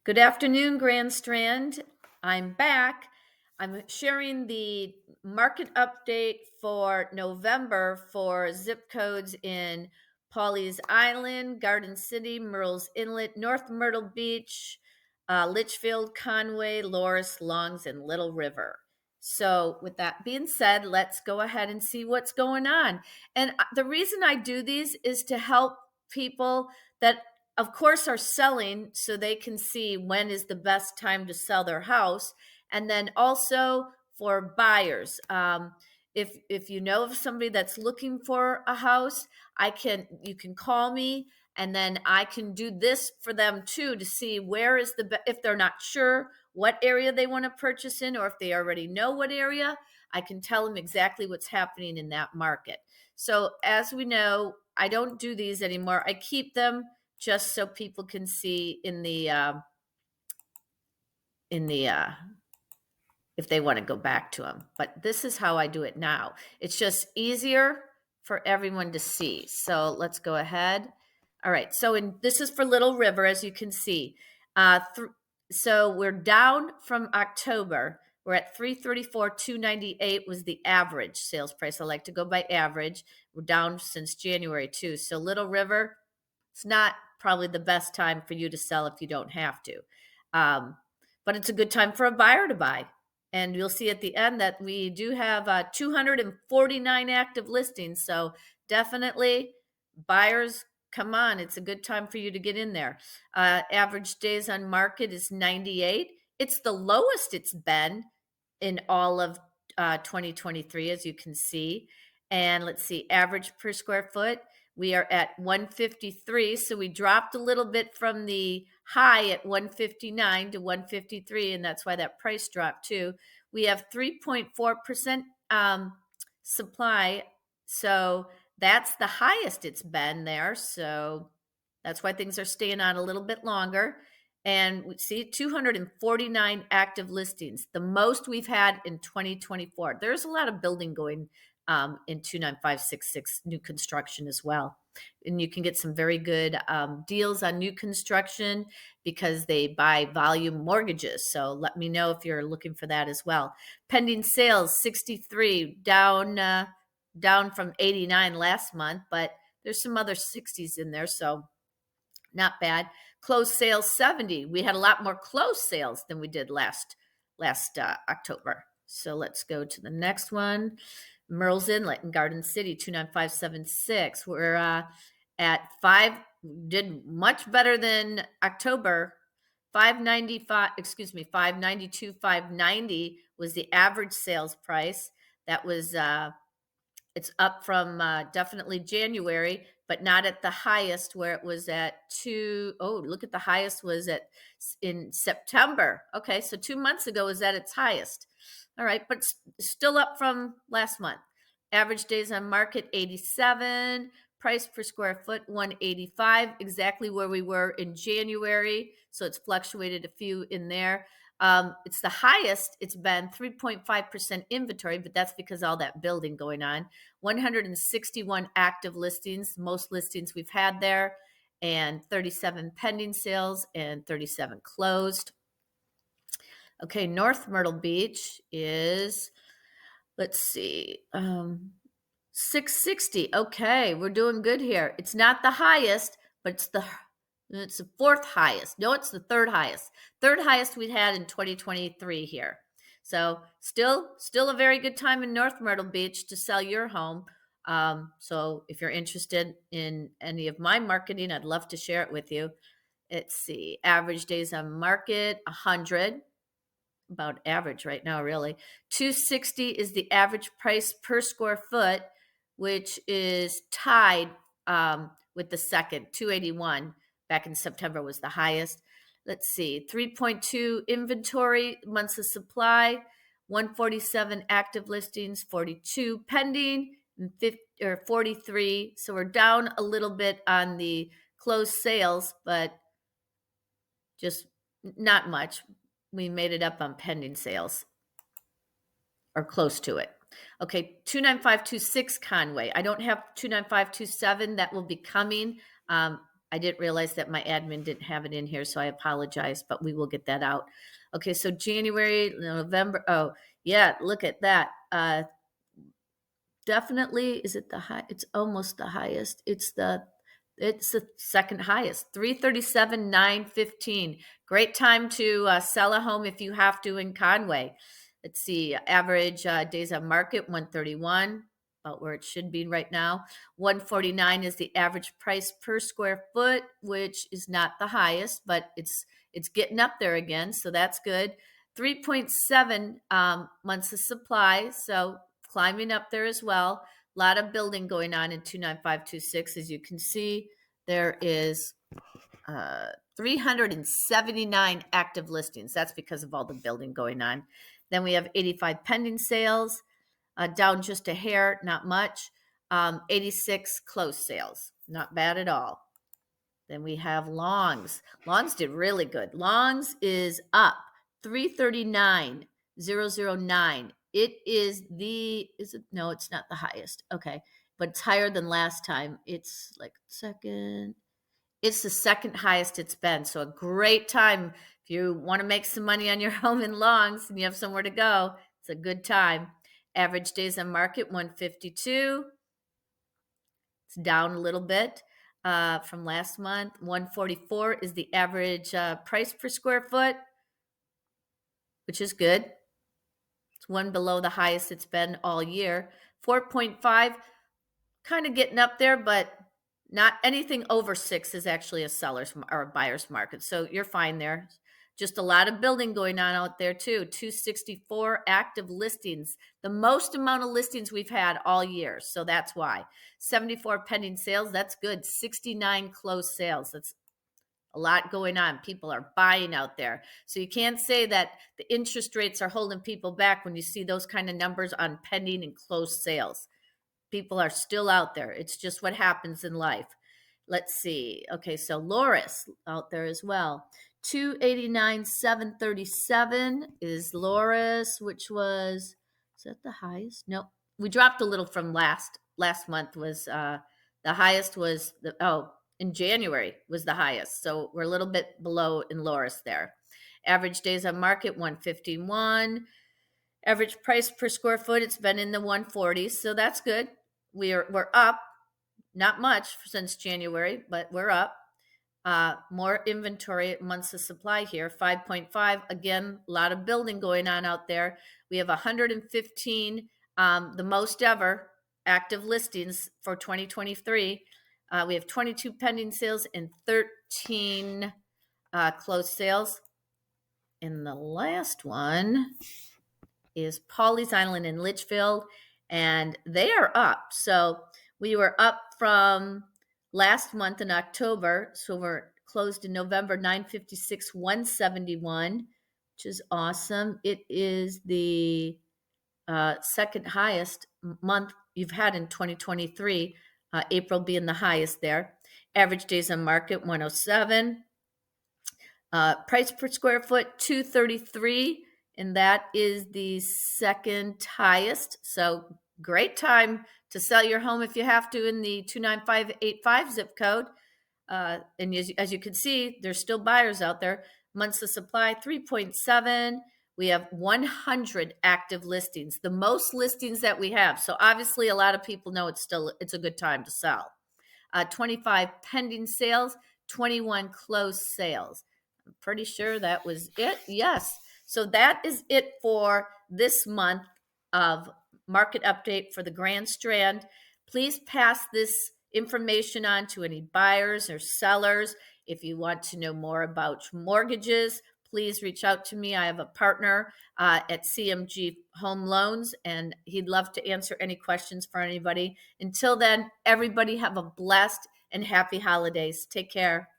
Good afternoon, Grand Strand. I'm back. I'm sharing the market update for November for zip codes in Pawleys Island, Garden City, Murrells Inlet, North Myrtle Beach, Litchfield, Conway, Loris, Longs, and Little River. So, with that being said, let's go ahead and see what's going on. And the reason I do these is to help people that of course are selling so they can see when is the best time to sell their house, and then also for buyers. If you know of somebody that's looking for a house, you can call me, and then I can do this for them too, to see where is if they're not sure what area they want to purchase in, or if they already know what area, I can tell them exactly what's happening in that market. So as we know, I don't do these anymore. I keep them just so people can see in the if they want to go back to them. But this is how I do it now. It's just easier for everyone to see. So let's go ahead. All right. So this is for Little River, as you can see. So we're down from October. We're at 334,298 was the average sales price. I like to go by average. We're down since January too. So Little River, it's not probably the best time for you to sell if you don't have to. But it's a good time for a buyer to buy. And you'll see at the end that we do have 249 active listings. So definitely buyers, come on. It's a good time for you to get in there. Average days on market is 98. It's the lowest it's been in all of 2023, as you can see. And let's see, average per square foot, we are at 153. So we dropped a little bit from the high at 159 to 153, and that's why that price dropped too. We have 3.4% supply. So that's the highest it's been there. So that's why things are staying on a little bit longer. And we see 249 active listings, the most we've had in 2024. There's a lot of building going in 29566 new construction as well. And you can get some very good deals on new construction because they buy volume mortgages. So let me know if you're looking for that as well. Pending sales, 63, down from 89 last month, but there's some other 60s in there, so not bad. Closed sales, 70. We had a lot more closed sales than we did last October. So let's go to the next one. Murrells Inlet in Garden City, 29576. We're at 5, did much better than October. 592, 590 was the average sales price. That was it's up from definitely January, but not at the highest where it was at 2. Oh, look at the highest was in September. Okay, so 2 months ago was at its highest. All right, but still up from last month. Average days on market, 87. Price per square foot, 185, exactly where we were in January. So it's fluctuated a few in there. It's the highest it's been, 3.5% inventory, but that's because all that building going on. 161 active listings, most listings we've had there, and 37 pending sales and 37 closed. Okay, North Myrtle Beach is, let's see, 660. Okay, we're doing good here. It's not the highest, but it's the fourth highest. No, it's the third highest. Third highest we had in 2023 here. So still a very good time in North Myrtle Beach to sell your home. So if you're interested in any of my marketing, I'd love to share it with you. Let's see, average days on market, 100. About average right now, really. 260 is the average price per square foot, which is tied with the second. 281 back in September was the highest. Let's see, 3.2 inventory, months of supply, 147 active listings, 42 pending, and 43. So we're down a little bit on the closed sales, but just not much. We made it up on pending sales, or close to it. Okay, 29526 Conway. I don't have 29527. That will be coming. I didn't realize that my admin didn't have it in here, so I apologize, but we will get that out. Okay, so January, November. Oh, yeah, look at that. Definitely, is it the high? It's almost the highest. It's the second highest, 337,915. Great time to sell a home if you have to in Conway. Let's see, average days on market 131, about where it should be right now. 149 is the average price per square foot, which is not the highest, but it's getting up there again, so that's good. 3.7 months of supply, so climbing up there as well. A lot of building going on in 29526. As you can see, there is 379 active listings. That's because of all the building going on. Then we have 85 pending sales, down just a hair, not much. 86 closed sales, not bad at all. Then we have longs. Longs did really good. Longs is up 339,009. It is no, it's not the highest. Okay. But it's higher than last time. It's like second. It's the second highest it's been. So a great time if you want to make some money on your home in longs and you have somewhere to go. It's a good time. Average days on market 152. It's down a little bit from last month. 144 is the average price per square foot, which is good. It's one below the highest it's been all year. 4.5, kind of getting up there, but not anything over 6 is actually a seller's or a buyer's market. So you're fine there. Just a lot of building going on out there too. 264 active listings, the most amount of listings we've had all year. So that's why. 74 pending sales, that's good. 69 closed sales. That's a lot going on. People are buying out there. So you can't say that the interest rates are holding people back when you see those kind of numbers on pending and closed sales. People are still out there. It's just what happens in life. Let's see. Okay, so Loris out there as well. 289,737 is Loris, which was, is that the highest? No, we dropped a little from last month. Was the highest was in January was the highest. So we're a little bit below in Loris there. Average days on market 151. Average price per square foot, it's been in the 140s, so that's good. We're up, not much since January, but we're up. More inventory, months of supply here, 5.5. Again, a lot of building going on out there. We have 115, the most ever active listings for 2023. We have 22 pending sales and 13 closed sales. And the last one is Pawleys Island in Litchfield, and they are up. So we were up from last month in October, so we're closed in November, 956, 171, which is awesome. It is the second highest month you've had in 2023, April being the highest there. Average days on market 107. Price per square foot 233, and that is the second highest. So great time to sell your home if you have to in the 29585 zip code. And as you can see, there's still buyers out there. Months of supply 3.7. We have 100 active listings, the most listings that we have. So obviously a lot of people know it's a good time to sell. 25 pending sales, 21 closed sales. I'm pretty sure that was it. Yes. So that is it for this month of market update for the Grand Strand. Please pass this information on to any buyers or sellers. If you want to know more about mortgages, please reach out to me. I have a partner at CMG Home Loans, and he'd love to answer any questions for anybody. Until then, everybody have a blessed and happy holidays. Take care.